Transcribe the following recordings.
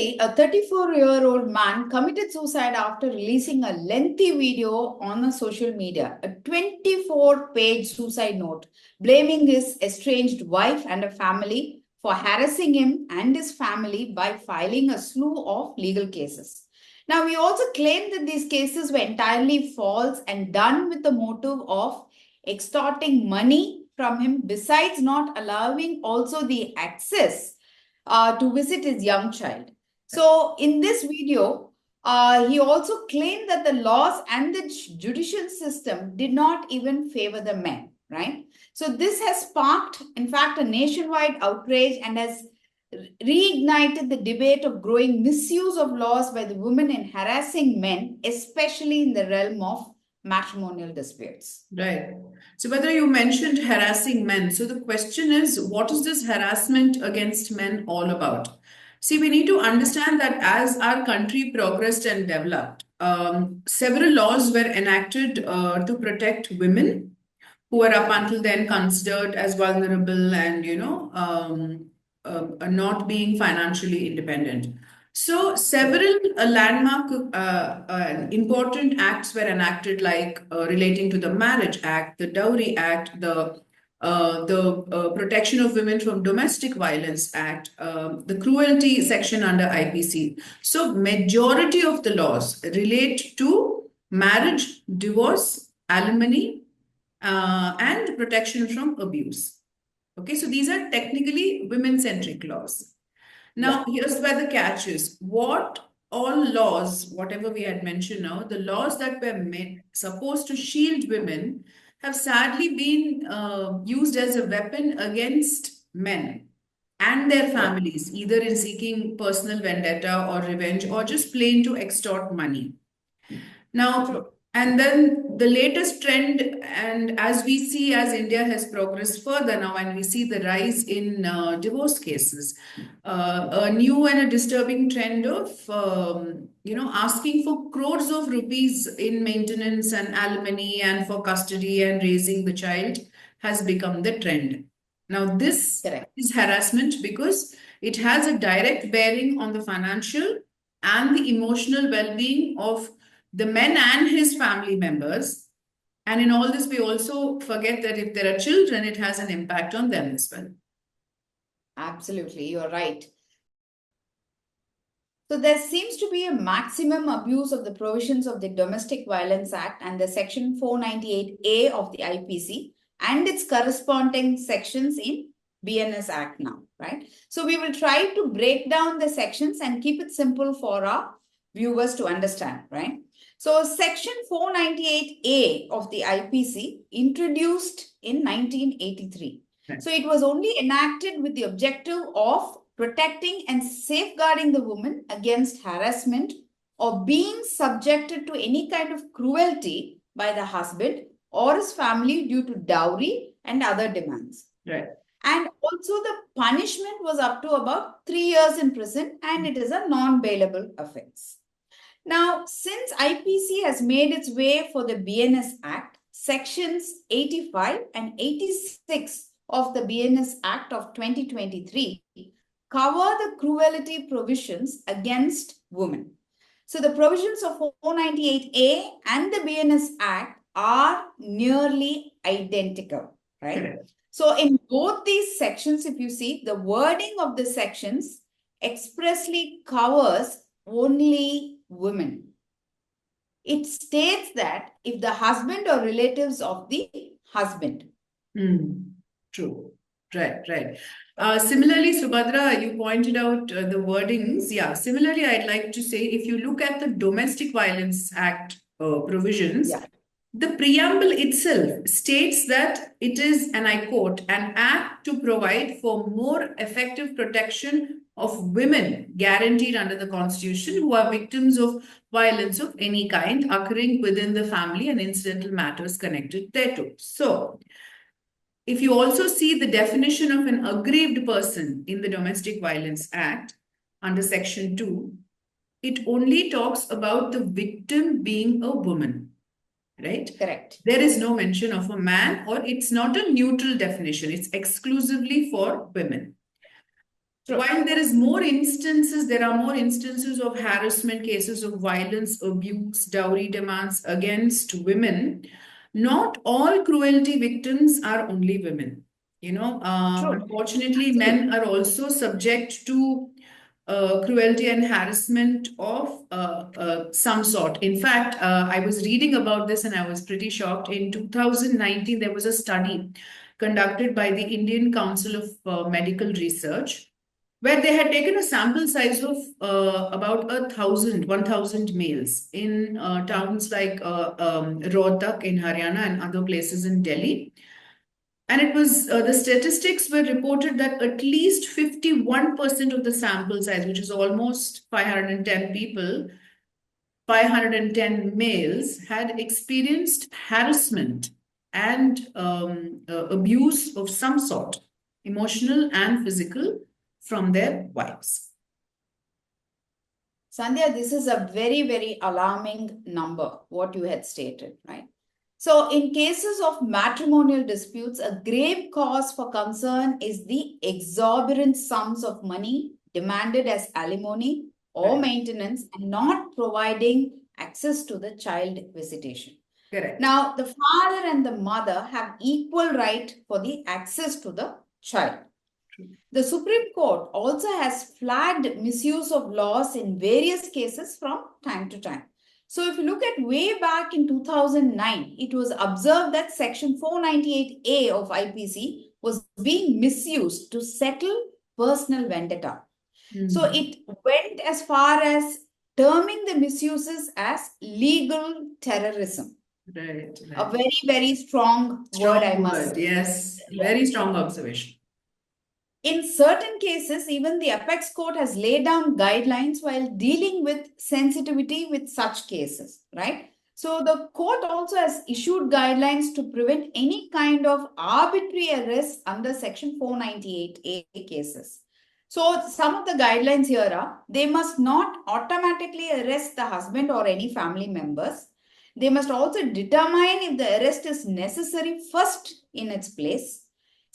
Recently, a 34-year-old man committed suicide after releasing a lengthy video on a social media, a 24-page suicide note, blaming his estranged wife and a family for harassing him and his family by filing a slew of legal cases. Now, he also claimed that these cases were entirely false and done with the motive of extorting money from him, besides not allowing also the access to visit his young child. So in this video, he also claimed that the laws and the judicial system did not even favor the men, right? So this has sparked, in fact, a nationwide outrage and has reignited the debate of growing misuse of laws by the women in harassing men, especially in the realm of matrimonial disputes. Right. So, whether you mentioned harassing men. So, the question is, what is this harassment against men all about? See, we need to understand that as our country progressed and developed, several laws were enacted to protect women who were up until then considered as vulnerable and, not being financially independent. So several landmark important acts were enacted, like relating to the Marriage Act, the Dowry Act, the Protection of Women from Domestic Violence Act, the Cruelty section under IPC. So majority of the laws relate to marriage, divorce, alimony, and protection from abuse. Okay, so these are technically women-centric laws. Now, here's where the catch is. What all laws, whatever we had mentioned now, the laws that were supposed to shield women have sadly been used as a weapon against men and their families, either in seeking personal vendetta or revenge or just plain to extort money. Now, and then the latest trend, and as we see, as India has progressed further now, and we see the rise in divorce cases, a new and a disturbing trend of, asking for crores of rupees in maintenance and alimony and for custody and raising the child has become the trend. Now, this is harassment because it has a direct bearing on the financial and the emotional well-being of the men and his family members. And in all this, we also forget that if there are children, it has an impact on them as well. Absolutely, you're right. So there seems to be a maximum abuse of the provisions of the Domestic Violence Act and the Section 498A of the IPC and its corresponding sections in BNS Act now, right? So we will try to break down the sections and keep it simple for our viewers to understand, right? So Section 498A of the IPC introduced in 1983. Right. So it was only enacted with the objective of protecting and safeguarding the woman against harassment or being subjected to any kind of cruelty by the husband or his family due to dowry and other demands. Right. And also the punishment was up to about 3 years in prison, and it is a non-bailable offense. Now, since IPC has made its way for the BNS Act, sections 85 and 86 of the BNS Act of 2023 cover the cruelty provisions against women. So the provisions of 498A and the BNS Act are nearly identical, right? Correct. So in both these sections, if you see, the wording of the sections expressly covers only women. It states that if the husband or relatives of the husband. True. Right. Similarly, Subhadra, you pointed out the wordings. Yeah, similarly, I'd like to say, if you look at the Domestic Violence Act provisions, the preamble itself states that it is, and I quote, an act to provide for more effective protection of women guaranteed under the Constitution who are victims of violence of any kind occurring within the family and incidental matters connected thereto. So, if you also see the definition of an aggrieved person in the Domestic Violence Act under Section 2, it only talks about the victim being a woman, right? Correct. There is no mention of a man, or it's not a neutral definition. It's exclusively for women. True. While there are more instances of harassment cases of violence, abuse, dowry demands against women, not all cruelty victims are only women. True. Unfortunately, men are also subject to cruelty and harassment of some sort. In fact, I was reading about this and I was pretty shocked. In 2019, there was a study conducted by the Indian Council of Medical Research, where they had taken a sample size of about 1,000 males in towns like Rohtak in Haryana and other places in Delhi. And it was the statistics were reported that at least 51% of the sample size, which is almost 510 people, 510 males, had experienced harassment and abuse of some sort, emotional and physical, from their wives. Sandhya, this is a very, very alarming number, what you had stated, right? So in cases of matrimonial disputes, a grave cause for concern is the exorbitant sums of money demanded as alimony or maintenance and not providing access to the child visitation. Correct. Now, the father and the mother have equal right for the access to the child. The Supreme Court also has flagged misuse of laws in various cases from time to time. So if you look at way back in 2009, it was observed that Section 498A of IPC was being misused to settle personal vendetta. So it went as far as terming the misuses as legal terrorism. Right. A very, very strong word, I must say. Yes, very strong observation. In certain cases, even the apex court has laid down guidelines while dealing with sensitivity with such cases, right? So the court also has issued guidelines to prevent any kind of arbitrary arrest under Section 498A cases. So some of the guidelines here are, they must not automatically arrest the husband or any family members. They must also determine if the arrest is necessary first in its place.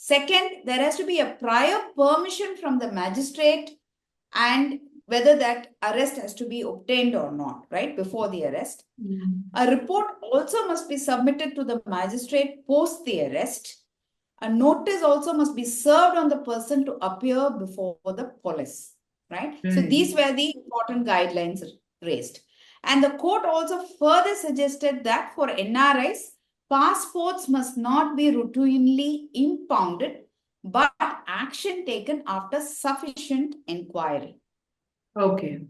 Second, there has to be a prior permission from the magistrate and whether that arrest has to be obtained or not, right, before the arrest. A report also must be submitted to the magistrate post the arrest. A notice also must be served on the person to appear before the police, right? So these were the important guidelines raised. And the court also further suggested that for NRIs, passports must not be routinely impounded, but action taken after sufficient inquiry. Okay.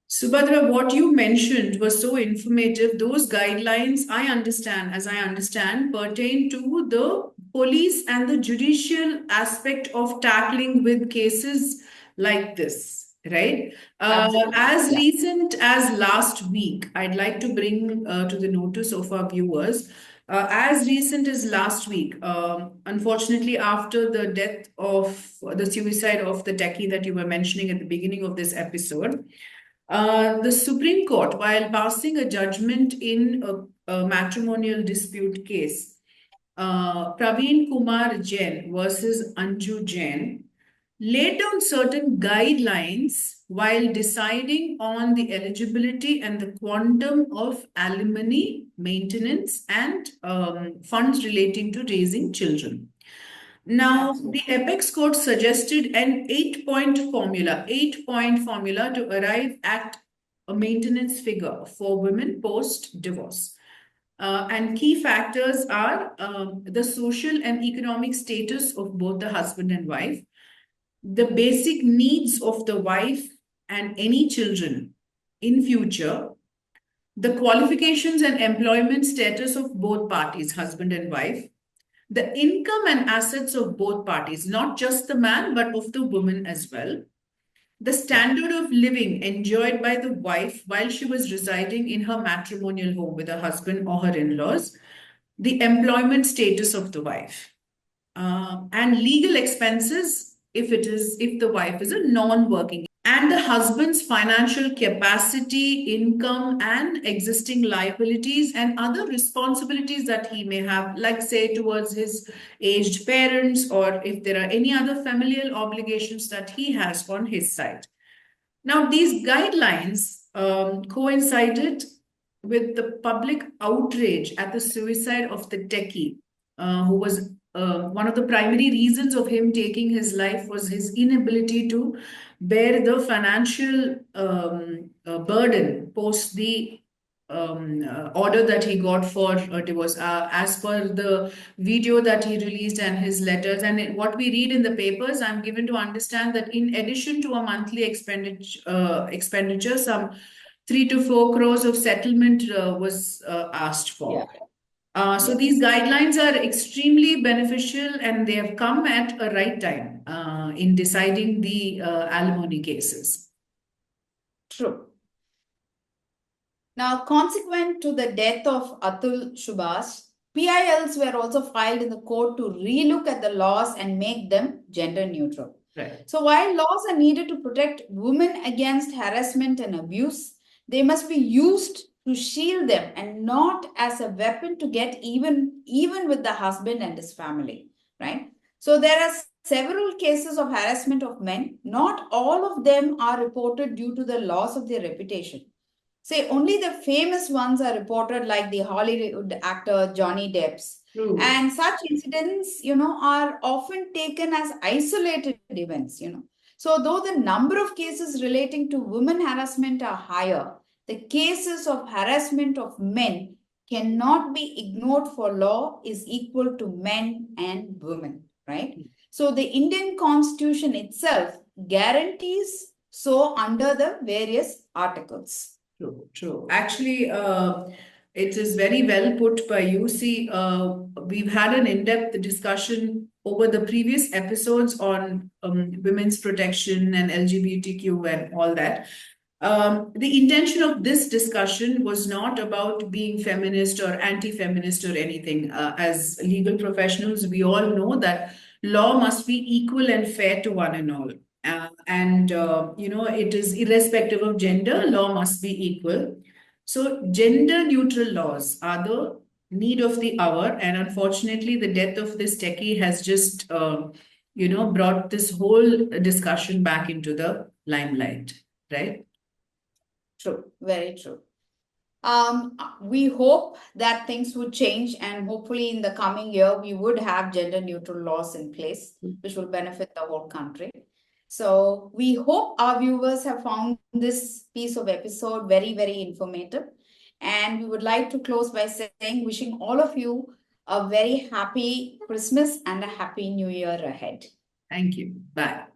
Subhadra, what you mentioned was so informative. Those guidelines, as I understand, pertain to the police and the judicial aspect of tackling with cases like this, right? As recent as last week, I'd like to bring to the notice of our viewers, as recent as last week, unfortunately, after the death of the suicide of the techie that you were mentioning at the beginning of this episode, the Supreme Court, while passing a judgment in a matrimonial dispute case, Praveen Kumar Jain versus Anju Jain, laid down certain guidelines while deciding on the eligibility and the quantum of alimony, maintenance, and funds relating to raising children. Now, the apex court suggested an 8-point formula to arrive at a maintenance figure for women post-divorce. And key factors are the social and economic status of both the husband and wife, the basic needs of the wife and any children in future, the qualifications and employment status of both parties, husband and wife, the income and assets of both parties, not just the man, but of the woman as well, the standard of living enjoyed by the wife while she was residing in her matrimonial home with her husband or her in-laws, the employment status of the wife, and legal expenses if the wife is a non-working, and the husband's financial capacity, income, and existing liabilities and other responsibilities that he may have, like, say, towards his aged parents, or if there are any other familial obligations that he has on his side. Now, these guidelines coincided with the public outrage at the suicide of the techie, who was one of the primary reasons of him taking his life was his inability to bear the financial burden post the order that he got for divorce, as per the video that he released and his letters. And what we read in the papers, I'm given to understand that in addition to a monthly expenditure, some 3 to 4 crores of settlement was asked for. So these guidelines are extremely beneficial, and they have come at a right time in deciding the alimony cases. True. Now, consequent to the death of Atul Subhash, PILs were also filed in the court to relook at the laws and make them gender neutral. Right. So while laws are needed to protect women against harassment and abuse, they must be used to shield them and not as a weapon to get even with the husband and his family, right? So there are several cases of harassment of men. Not all of them are reported due to the loss of their reputation. Say only the famous ones are reported, like the Hollywood actor Johnny Depp's. True. And such incidents, are often taken as isolated events, So though the number of cases relating to women harassment are higher, the cases of harassment of men cannot be ignored, for law is equal to men and women, right? So the Indian Constitution itself guarantees so under the various articles. True. Actually, it is very well put by you. See, we've had an in-depth discussion over the previous episodes on women's protection and LGBTQ and all that. The intention of this discussion was not about being feminist or anti-feminist or anything. As legal professionals, we all know that law must be equal and fair to one and all. It is irrespective of gender, law must be equal. So gender neutral laws are the need of the hour. And unfortunately, the death of this techie has just, brought this whole discussion back into the limelight, right? True, very true. We hope that things would change, and hopefully in the coming year, we would have gender neutral laws in place, which will benefit the whole country. So we hope our viewers have found this piece of episode very, very informative. And we would like to close by saying, wishing all of you a very happy Christmas and a happy New Year ahead. Thank you. Bye.